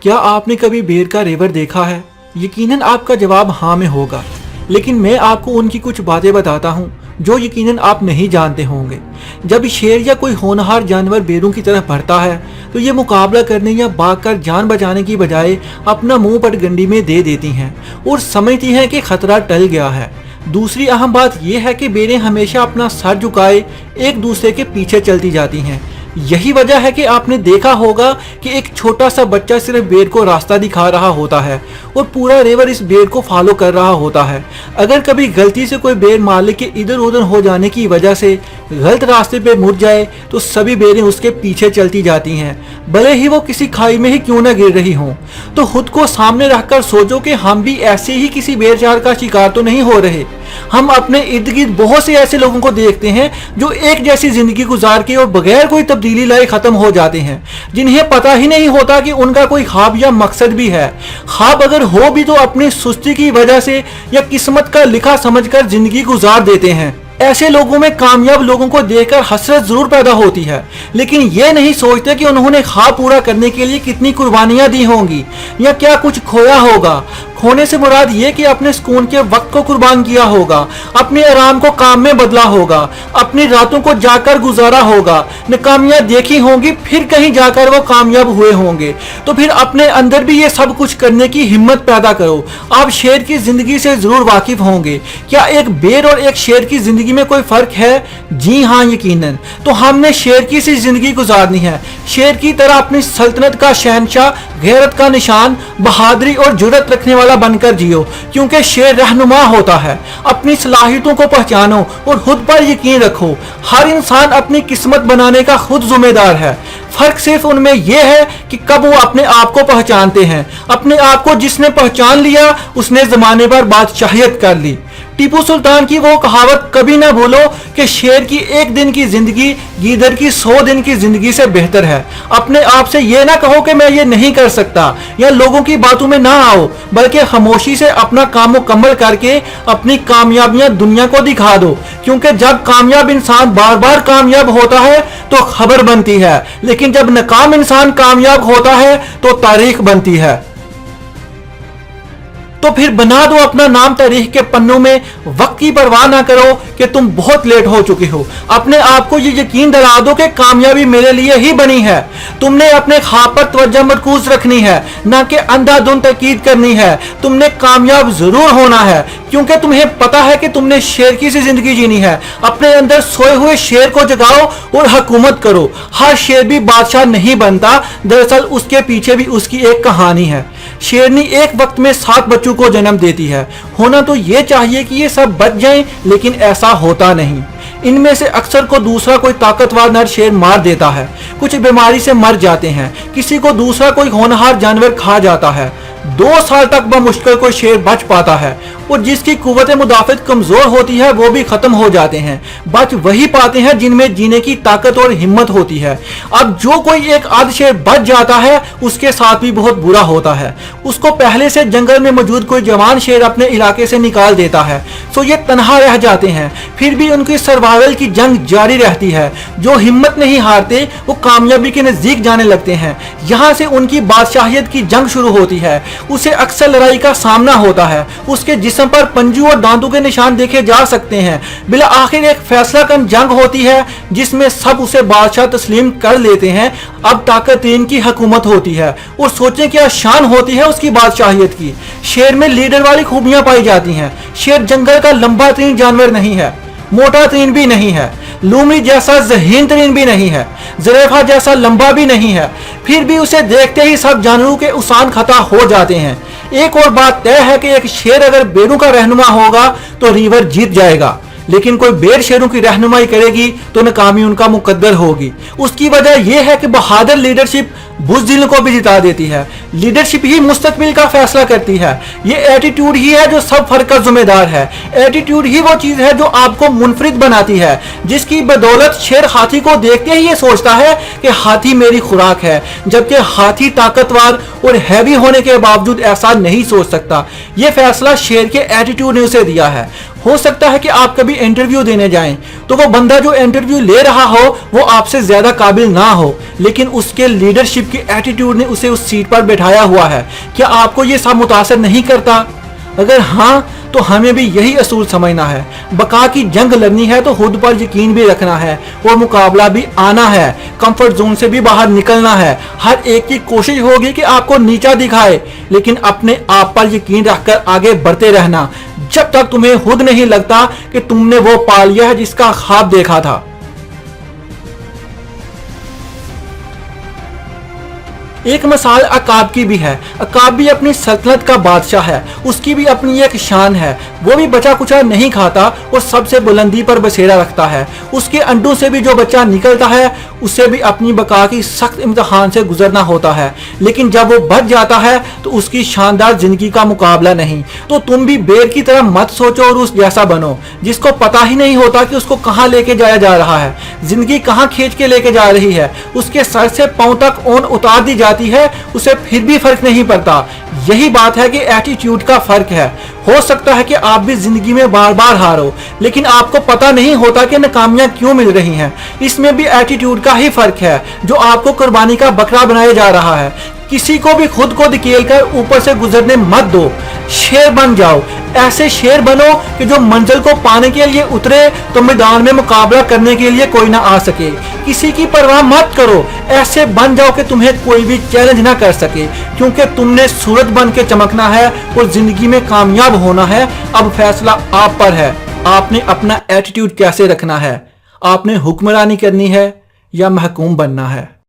क्या आपने कभी बेर का रेवर देखा है? यकीनन आपका जवाब हाँ में होगा, लेकिन मैं आपको उनकी कुछ बातें बताता हूँ जो यकीनन आप नहीं जानते होंगे। जब शेर या कोई होनहार जानवर बेरों की तरफ बढ़ता है तो ये मुकाबला करने या भागकर जान बचाने की बजाय अपना मुंह पटगंडी में दे देती हैं और समझती हैं कि खतरा टल गया है। दूसरी अहम बात यह है कि बेरें हमेशा अपना सर झुकाए एक दूसरे के पीछे चलती जाती हैं। यही वजह है कि आपने देखा होगा कि एक छोटा सा बच्चा सिर्फ बेर को रास्ता दिखा रहा होता है और पूरा रेवर इस बेर को फॉलो कर रहा होता है। अगर कभी गलती से कोई बेर मालिक के इधर उधर हो जाने की वजह से गलत रास्ते पे मुड़ जाए तो सभी बेरें उसके पीछे चलती जाती हैं, भले ही वो किसी खाई में ही क्यों ना गिर रही हों। तो खुद को सामने रखकर सोचो कि हम भी ऐसे ही किसी बेरचार का शिकार तो नहीं हो रहे। हम अपने इर्द गिर्द बहुत से ऐसे लोगों को देखते हैं जो एक जैसी जिंदगी गुजार के और बगैर कोई तब्दीली लाए खत्म हो जाते हैं, जिन्हें पता ही नहीं होता कि उनका कोई ख्वाब या मकसद भी है। ख्वाब अगर हो भी तो अपनी सुस्ती की वजह से या किस्मत का लिखा समझकर जिंदगी गुजार देते हैं। ऐसे लोगों में कामयाब लोगों को देखकर हसरत जरूर पैदा होती है, लेकिन ये नहीं सोचते कि उन्होंने ख्वाब पूरा करने के लिए कितनी कुर्बानियां दी होंगी या क्या कुछ खोया होगा। खोने से मुराद ये कि अपने सुकून के वक्त को कुर्बान किया होगा, अपने आराम को काम में बदला होगा, अपनी रातों को जाकर गुजारा होगा, नाकामियां देखी होंगी, फिर कहीं जाकर वो कामयाब हुए होंगे। तो फिर अपने अंदर भी ये सब कुछ करने की हिम्मत पैदा करो। आप शेर की जिंदगी से जरूर वाकिफ होंगे। क्या एक बेर और एक शेर की जिंदगी में कोई फर्क है? जी हाँ, यकीनन। तो हमने शेर की सी जिंदगी गुजारनी है, शेर की तरह अपनी सल्तनत का शहनशाह, गैरत का निशान, बहादुरी और जुर्रत रखने वाला बनकर जियो, क्योंकि शेर रहनुमा होता है। अपनी सलाहियतों को पहचानो और खुद पर यकीन रखो। हर इंसान अपनी किस्मत बनाने का खुद जिम्मेदार है। फर्क सिर्फ उनमें यह है कि कब वो अपने आप को पहचानते हैं। अपने आप को जिसने पहचान लिया उसने जमाने पर बादशाहियत कर ली। टीपू सुल्तान की वो कहावत कभी ना भूलो कि शेर की एक दिन की जिंदगी गीदड़ की 100 दिन की जिंदगी से बेहतर है। अपने आप से ये ना कहो कि मैं ये नहीं कर सकता या लोगों की बातों में ना आओ, बल्कि खामोशी से अपना काम मुकम्मल करके अपनी कामयाबियां दुनिया को दिखा दो, क्योंकि जब कामयाब इंसान बार बार कामयाब होता है तो खबर बनती है, लेकिन जब नाकाम इंसान कामयाब होता है तो तारीख बनती है। तो फिर बना दो अपना नाम तारीख के पन्नों में। वक्त की परवाह ना करो कि तुम बहुत लेट हो चुके हो। अपने आप को ये यकीन दिला दो कि कामयाबी मेरे लिए ही बनी है। तुमने अपने ख्वाब पर तवज्जो मरकूज रखनी है, ना कि अंधाधुंध तकीद करनी है। तुमने कामयाब जरूर होना है, क्योंकि तुम्हें पता है कि तुमने शेर की सी जिंदगी जीनी है। अपने अंदर सोए हुए शेर को जगाओ और हुकूमत करो। हर शेर भी बादशाह नहीं बनता, दरअसल उसके पीछे भी उसकी एक कहानी है। शेरनी एक वक्त में 7 बच्चों को जन्म देती है। होना तो ये चाहिए कि ये सब बच जाएं, लेकिन ऐसा होता नहीं। इनमें से अक्सर को दूसरा कोई ताकतवर नर शेर मार देता है, कुछ बीमारी से मर जाते हैं, किसी को दूसरा कोई होनहार जानवर खा जाता है। 2 साल तक बमुश्किल कोई शेर बच पाता है और जिसकी कुव्वत मुदाफित कमजोर होती है वो भी खत्म हो जाते हैं। बच वही पाते हैं जिनमें जीने की ताकत और हिम्मत होती है। अब जो कोई एक आध शेर बच जाता है उसके साथ भी बहुत बुरा होता है। उसको पहले से जंगल में मौजूद कोई जवान शेर अपने इलाके से निकाल देता है, तो ये तनहा रह जाते हैं। फिर भी उनकी सर्वाइवल की जंग जारी रहती है। जो हिम्मत नहीं हारते वो कामयाबी के नजदीक जाने लगते हैं। यहाँ से उनकी बादशाहियत की जंग शुरू होती है। उसे अक्सर लड़ाई का सामना होता है। उसके जिस्म पर पंजों और दांतों के निशान देखे जा सकते हैं। बिला आखिर एक फैसला कन जंग होती है जिसमें सब उसे बादशाह तस्लीम कर लेते हैं। अब ताकतरीन की हुकूमत होती है और सोचें क्या शान होती है उसकी बादशाहियत की। शेर में लीडर वाली खूबियां पाई जाती हैं। शेर जंगल का लंबा तरीन जानवर नहीं है, मोटा तरीन भी नहीं है, लूमड़ी जैसा ज़हीन तरीन भी नहीं है, ज़ुलेखा जैसा लंबा भी नहीं है। फिर भी उसे देखते ही सब जानवरों के उसान खता हो जाते हैं। एक और बात तय है कि एक शेर अगर बेरों का रहनुमा होगा तो रिवर जीत जाएगा, लेकिन कोई बेर शेरों की रहनुमाई करेगी तो नाकामी उनका मुकद्दर होगी। उसकी वजह यह है कि बहादुर लीडरशिप बुज़दिलों को भी जिता देती है। लीडरशिप ही मुस्तकबिल का फैसला करती है। ये एटीट्यूड ही है जो सब फर्क का जिम्मेदार है। एटीट्यूड ही वो चीज है जो आपको मुनफरिद बनाती है, जिसकी बदौलत शेर हाथी को देखते ही ये सोचता है कि हाथी मेरी खुराक है, जबकि हाथी ताकतवर और हैवी होने के बावजूद ऐसा नहीं सोच सकता। ये फैसला शेर के एटीट्यूड ने उसे दिया है। ہو سکتا ہے کہ آپ کبھی انٹرویو دینے جائیں تو وہ بندہ جو انٹرویو لے رہا ہو وہ آپ سے زیادہ قابل نہ ہو، لیکن اس کے لیڈرشپ کی ایٹیٹیوڈ نے اسے اس سیٹ پر بٹھایا ہوا ہے۔ کیا آپ کو یہ سب متاثر نہیں کرتا؟ اگر ہاں تو ہمیں بھی یہی اصول سمجھنا ہے۔ بقا کی جنگ لڑنی ہے تو خود پر یقین بھی رکھنا ہے اور مقابلہ بھی آنا ہے، کمفرٹ زون سے بھی باہر نکلنا ہے۔ ہر ایک کی کوشش ہوگی کہ آپ کو نیچا دکھائے، لیکن اپنے آپ پر یقین رکھ کر آگے بڑھتے رہنا جب تک تمہیں خود نہیں لگتا کہ تم نے وہ پا لیا ہے جس کا خواب دیکھا تھا۔ ایک مثال عقاب کی بھی ہے۔ عقاب بھی اپنی سلطنت کا بادشاہ ہے، اس کی بھی اپنی ایک شان ہے۔ وہ بھی بچا کچا نہیں کھاتا اور سب سے بلندی پر بسیرا رکھتا ہے۔ اس کے انڈوں سے بھی جو بچہ نکلتا ہے اسے بھی اپنی بقا کی سخت امتحان سے گزرنا ہوتا ہے، لیکن جب وہ بچ جاتا ہے تو اس کی شاندار زندگی کا مقابلہ نہیں۔ تو تم بھی بیر کی طرح مت سوچو اور اس جیسا بنو جس کو پتا ہی نہیں ہوتا کہ اس کو کہاں لے کے جایا جا رہا ہے، زندگی کہاں کھینچ کے لے کے جا رہی ہے۔ اس کے سر سے پاؤں تک اون اتار دی جاتی ہے، اسے پھر بھی فرق نہیں پڑتا۔ یہی بات ہے کہ ایٹیٹیوڈ کا فرق ہے۔ ہو سکتا ہے کہ آپ بھی زندگی میں بار بار ہارو، لیکن آپ کو پتا نہیں ہوتا کہ ناکامیاں کیوں مل رہی ہیں۔ اس میں بھی ایٹیٹیوڈ کا ہی فرق ہے جو آپ کو قربانی کا بکرا بنایا جا رہا ہے۔ کسی کو بھی خود کو دھکیل کر اوپر سے گزرنے مت دو، شیر بن جاؤ۔ ایسے شیر بنو کہ جو منزل کو پانے کے لیے اترے تو میدان میں مقابلہ کرنے کے لیے کوئی نہ آ سکے۔ کسی کی پرواہ مت کرو، ایسے بن جاؤ کہ تمہیں کوئی بھی چیلنج نہ کر سکے، کیونکہ تم نے سورج بن کے چمکنا ہے اور زندگی میں کامیاب ہونا ہے۔ اب فیصلہ آپ پر ہے، آپ نے اپنا ایٹیٹیوڈ کیسے رکھنا ہے۔ آپ نے حکمرانی کرنی ہے یا محکوم بننا ہے۔